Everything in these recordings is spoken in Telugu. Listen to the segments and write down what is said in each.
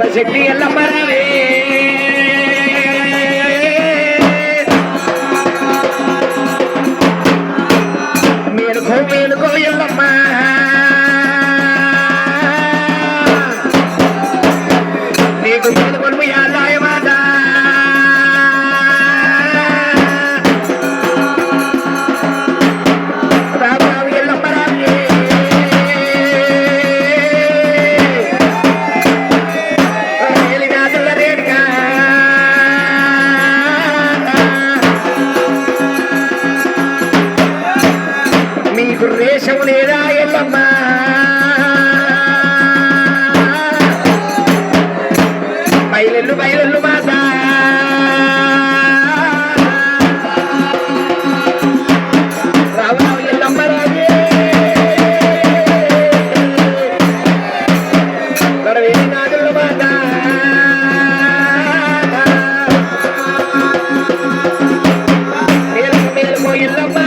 శివశక్తి ఎల్లమ్మరావే మేలుకో మేలుకో ఎల్లమ్మ నీకు మేలుకొల్పు యాదాయ మాత రాబావు ఎల్లమ్మరావే మీకు రేషం లేదా ఎల్లమ్మ బయలెల్లు బయలెల్లు మాత రావు ఎల్లమ్మ రాజే గడవేలి నాదుల మాత మేలు మేలుకో ఎల్లమ్మ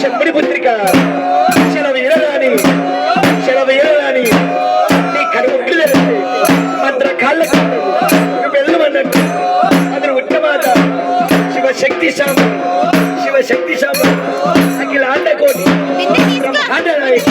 శంబడి పుత్రిక శరవీరరాణి శరవీరరాణి నీ కడుపుట్లు తెలిసి మంత్ర కాళ్ళకు వెళ్ళమన్నట్టు అతను ఉత్తమాత శివశక్తి శామ శివశక్తి శామ అఖిల ఆండకోటి ఆండరాయి